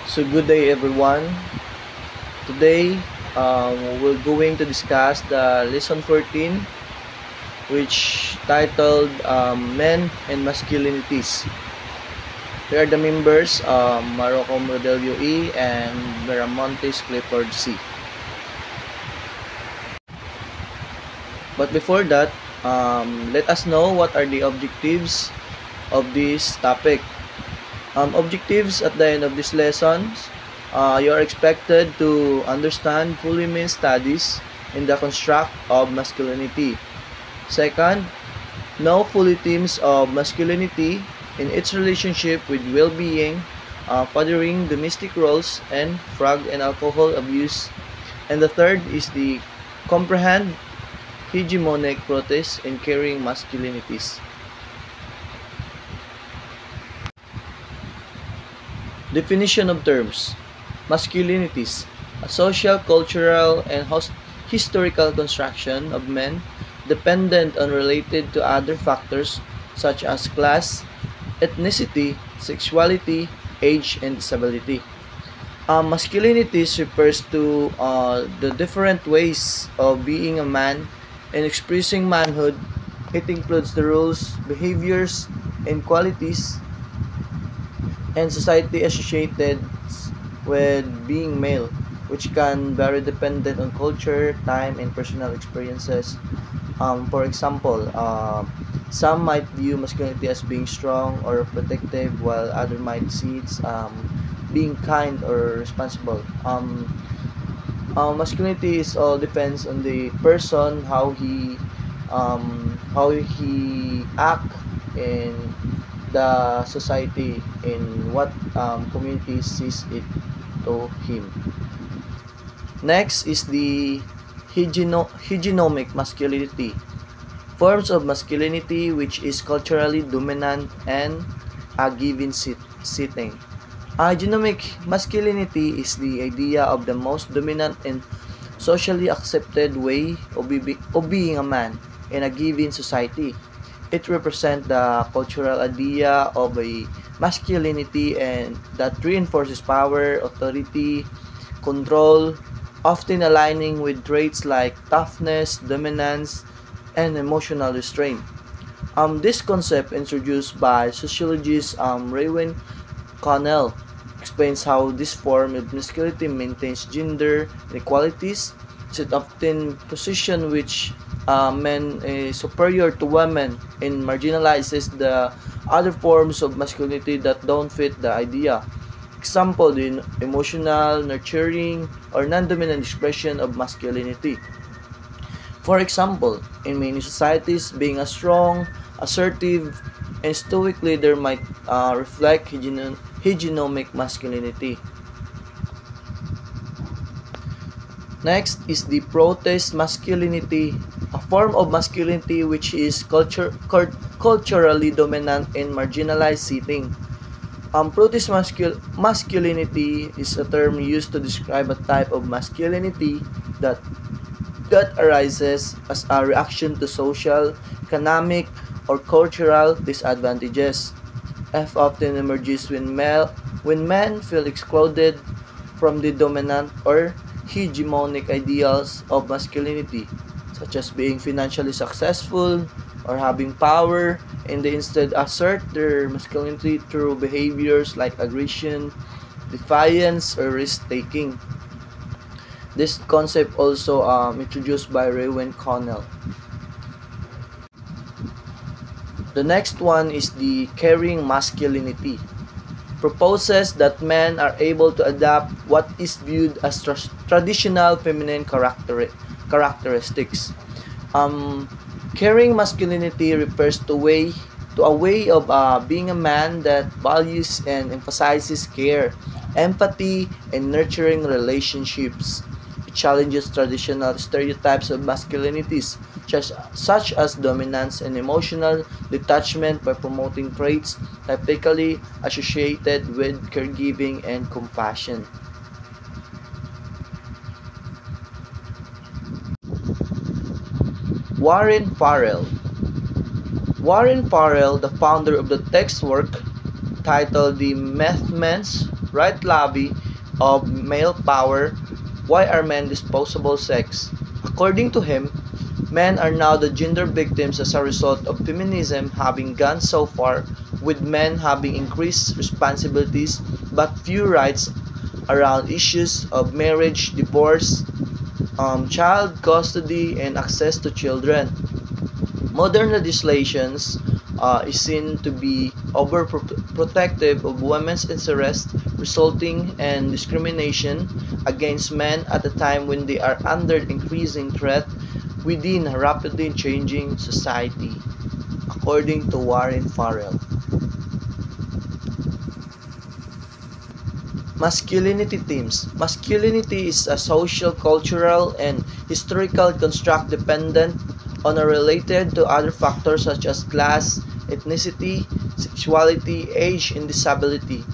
So good day everyone. Today we're going to discuss the lesson 14, which titled Men and Masculinities. We are the members Marocco Rodelio E and Miramontes Clifford C. But before that, let us know what are the objectives of this topic. Objectives at the end of this lessons, you are expected to understand fully means studies in the construct of masculinity. Second, know fully themes of masculinity in its relationship with well-being, fathering, domestic roles, and drug and alcohol abuse. And the third is the comprehend hegemonic protests in carrying masculinities. Definition of terms. Masculinities, a social, cultural, and historical construction of men dependent on related to other factors such as class, ethnicity, sexuality, age, and disability. Masculinities refers to the different ways of being a man and expressing manhood. It includes the rules, behaviors, and qualities and society associated with being male, which can vary dependent on culture, time, and personal experiences. For example, some might view masculinity as being strong or protective, while others might see it being kind or responsible. Masculinity is all depends on the person, how he act in the society, in what community sees it to him. Next is the hegemonic masculinity. Forms of masculinity which is culturally dominant and a given setting. Hegemonic masculinity is the idea of the most dominant and socially accepted way of being a man in a given society. It represents the cultural idea of a masculinity and that reinforces power, authority, control, often aligning with traits like toughness, dominance, and emotional restraint. This concept, introduced by sociologist Raewyn Connell, explains how this form of masculinity maintains gender inequalities. It often position which men is superior to women and marginalizes the other forms of masculinity that don't fit the idea. Example, the emotional, nurturing, or non-dominant expression of masculinity. For example, in many societies, being a strong, assertive, and stoic leader might reflect hegemonic masculinity. Next is the protest masculinity, a form of masculinity which is culturally dominant and marginalized setting. Protest masculinity is a term used to describe a type of masculinity that arises as a reaction to social, economic, or cultural disadvantages. F often emerges when men feel excluded from the dominant or hegemonic ideals of masculinity, such as being financially successful or having power, and they instead assert their masculinity through behaviors like aggression, defiance, or risk-taking. This concept also introduced by Raewyn Connell. The next one is the carrying masculinity. Proposes that men are able to adapt what is viewed as traditional feminine characteristics. Carrying masculinity refers to a way of being a man that values and emphasizes care, empathy, and nurturing relationships. It challenges traditional stereotypes of masculinities, such as dominance and emotional detachment, by promoting traits typically associated with caregiving and compassion. Warren Farrell. Warren Farrell, the founder of the text work titled The Movements right lobby of male power. Why are men disposable sex? According to him, men are now the gender victims as a result of feminism having gone so far, with men having increased responsibilities but few rights around issues of marriage, divorce, child custody, and access to children. Modern legislations is seen to be overprotective of women's interests, resulting in discrimination against men at a time when they are under increasing threat within a rapidly changing society, according to Warren Farrell. Masculinity themes. Masculinity is a social, cultural, and historical construct dependent on or related to other factors such as class, ethnicity, sexuality, age, and disability.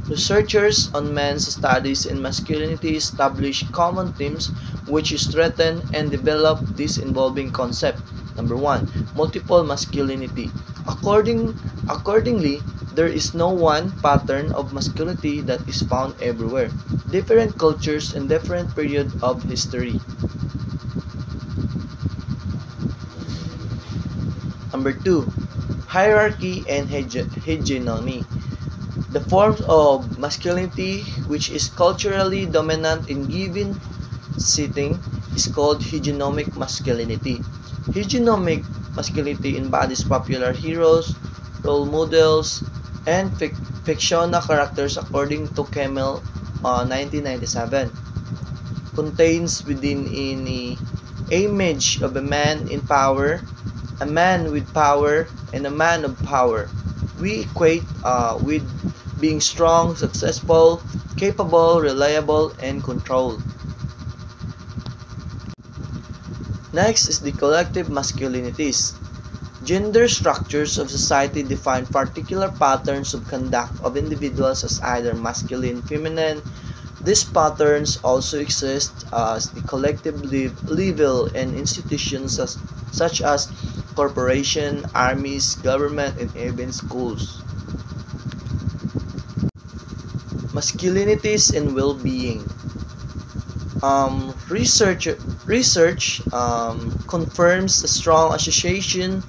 Researchers on men's studies in masculinity establish common themes which strengthen and develop this involving concept. Number 1. Multiple masculinity. Accordingly, there is no one pattern of masculinity that is found everywhere. Different cultures and different periods of history. Number 2. Hierarchy and hegemony. The form of masculinity which is culturally dominant in given setting is called hegemonic masculinity. Hegemonic masculinity embodies popular heroes, role models, and fictional characters according to Kemmel 1997. Contains within any image of a man in power, a man with power, and a man of power. We equate with being strong, successful, capable, reliable, and controlled. Next is the collective masculinities. Gender structures of society define particular patterns of conduct of individuals as either masculine, feminine. These patterns also exist as the collective level and institutions such as corporation, armies, government, and even schools. Masculinities and well-being. Research confirms a strong association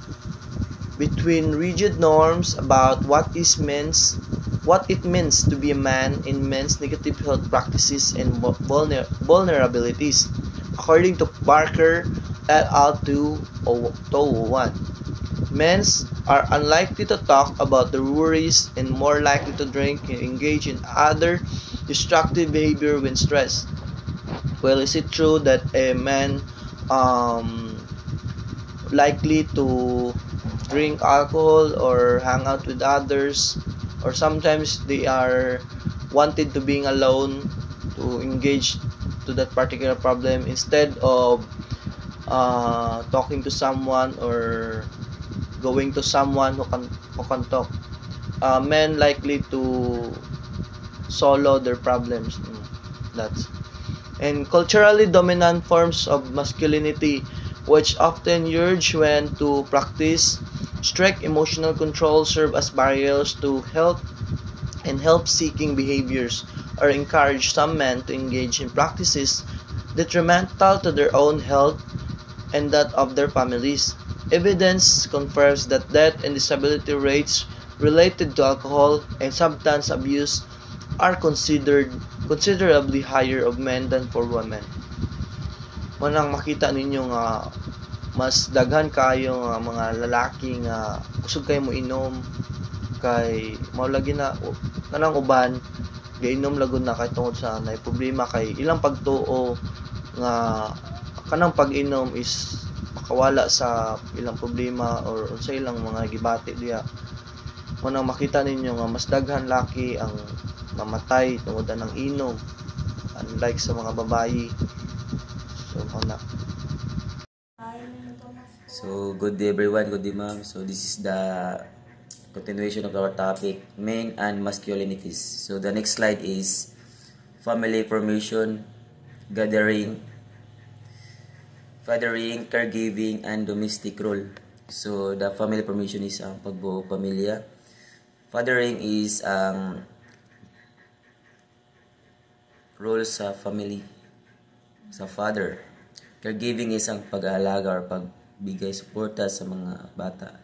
between rigid norms about what it means to be a man in men's negative health practices and vulnerabilities, according to Barker et al. 2001. Men are unlikely to talk about their worries and more likely to drink and engage in other destructive behavior when stressed. Well, is it true that a man likely to drink alcohol or hang out with others, or sometimes they are wanted to being alone to engage to that particular problem instead of talking to someone or going to someone who can talk? Men likely to solo their problems. That's and culturally dominant forms of masculinity, which often urge men to practice strict emotional control, serve as barriers to health and help-seeking behaviors, or encourage some men to engage in practices detrimental to their own health and that of their families. Evidence confirms that death and disability rates related to alcohol and substance abuse are considerably higher of men than for women. Manang makita ninyo nga mas daghan kayo nga mga lalaki nga kusog kayo mo inom kay mao lagi na kanang uban gainom lagod na kay tungod sa nay problema kay ilang pagtuo nga kanang pag-inom is makawala sa ilang problema or sa ilang mga gibati diya. Manang makita ninyo nga mas daghan laki ang mamatay tungod ng inom unlike sa mga babayi. So good day everyone, good day ma'am. So this is the continuation of our topic, men and masculinities. So the next slide is family formation, fathering, caregiving, and domestic role. So the family formation is ang pagbuo pamilya. Fathering is role sa family, sa father. Caregiving is ang pag-aalaga or pagbigay suporta sa mga bata.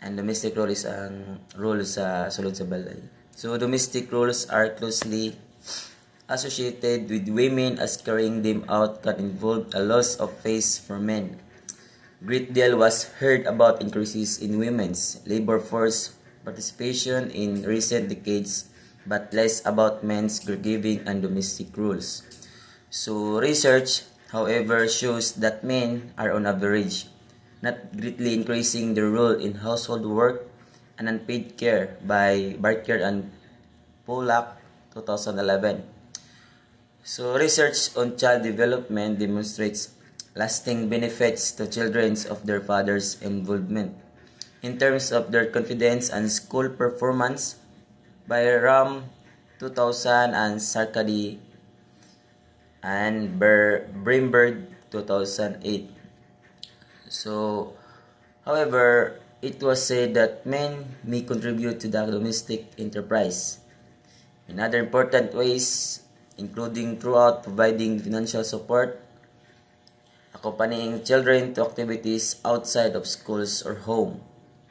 And domestic role is ang role sa sulod sa balay. So domestic roles are closely associated with women, as carrying them out can involve a loss of face for men. Great deal was heard about increases in women's labor force participation in recent decades, but less about men's caregiving and domestic roles. So research, however, shows that men are on average not greatly increasing their role in household work and unpaid care by Barker and Pollack 2011. So research on child development demonstrates lasting benefits to children of their father's involvement in terms of their confidence and school performance by Ram 2000 and Sarkady and Brimberg 2008. So, however, it was said that men may contribute to the domestic enterprise in other important ways, including throughout providing financial support, accompanying children to activities outside of schools or home,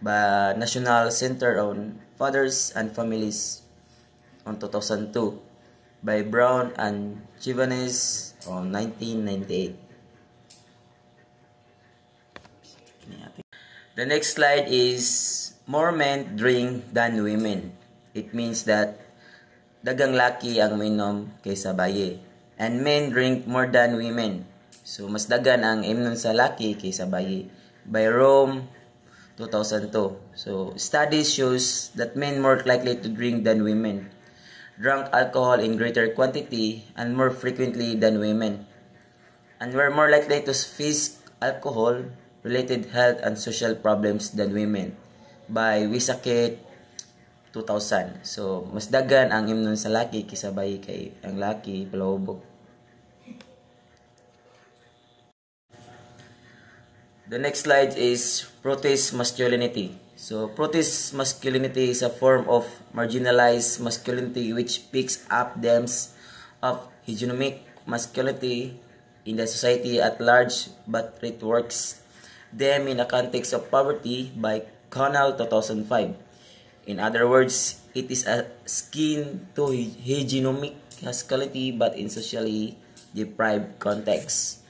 by National Center on Fathers and Families on 2002, by Brown and Chivanes on 1998. The next slide is more men drink than women. It means that dagang laki ang minom kaysa baye. And men drink more than women. So mas dagan ang imnon sa laki kaysa baye. By Rome 2002. So studies shows that men more likely to drink than women. Drank alcohol in greater quantity and more frequently than women. And were more likely to face alcohol related health and social problems than women by Wisakit 2000. So, mas dagan ang imnon sa laki kaysa bayi kay ang laki palahubog. The next slide is protest masculinity. So, protest masculinity is a form of marginalized masculinity which picks up themes of hegemonic masculinity in the society at large but reworks them in a context of poverty by Connell 2005. In other words, it is a skin to hegemonic masculinity but in socially deprived context.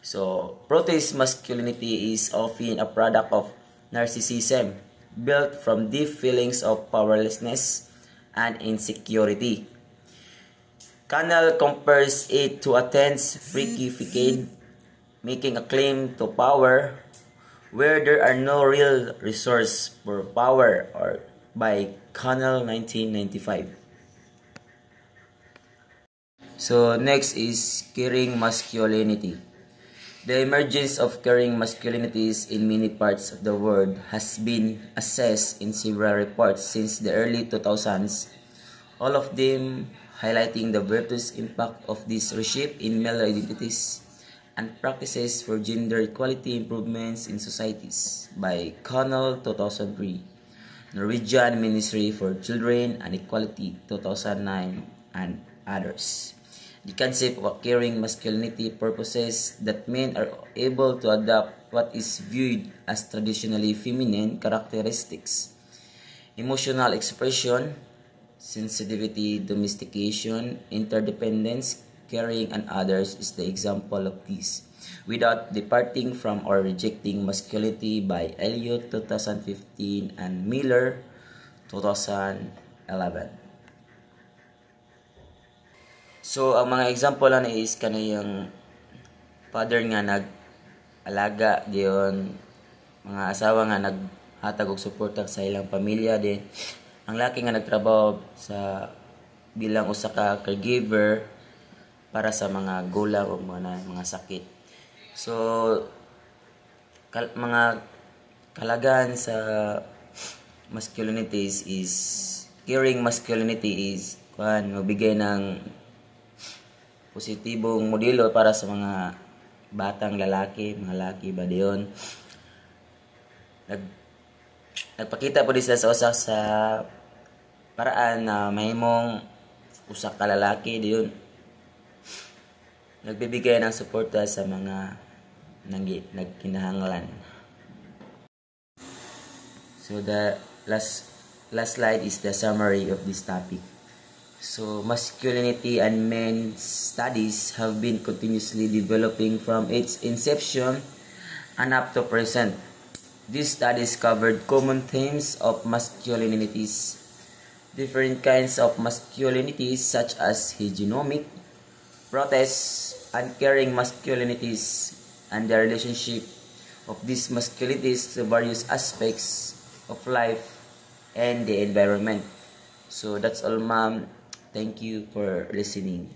So, protest masculinity is often a product of narcissism built from deep feelings of powerlessness and insecurity. Connell compares it to a tense freaky facade, making a claim to power where there are no real resource for power, or by Connell 1995. So next is caring masculinity. The emergence of caring masculinities in many parts of the world has been assessed in several reports since the early 2000s, all of them highlighting the virtuous impact of this reshape in male identities and practices for gender equality improvements in societies by Connell 2003, Norwegian Ministry for Children and Equality 2009, and others. The concept of caring masculinity purposes that men are able to adopt what is viewed as traditionally feminine characteristics, emotional expression, sensitivity, domestication, interdependence, caring, and others is the example of this, without departing from or rejecting masculinity by Elliot 2015 and Miller 2011. So, ang mga example na is kanayang father nga nag-alaga, diyon mga asawa nga naghatag og suporta sa ilang pamilya, din ang laki nga nagtrabaho sa bilang usa ka caregiver para sa mga gulang o mga sakit. So, mga kalagahan sa masculinities is, caring masculinity is, magbigay ng positibong modelo para sa mga batang lalaki, mga laki ba diyon. Nagpakita po din sa usa sa paraan na mahimong usa ka lalaki diyon nagbibigay ng suporta sa mga nagkinahanglan. So the last slide is the summary of this topic. So masculinity and men's studies have been continuously developing from its inception and up to present. These studies covered common themes of masculinities, different kinds of masculinities such as hegemonic, protest, uncaring masculinities, and the relationship of these masculinities to various aspects of life and the environment. So that's all, ma'am. Thank you for listening.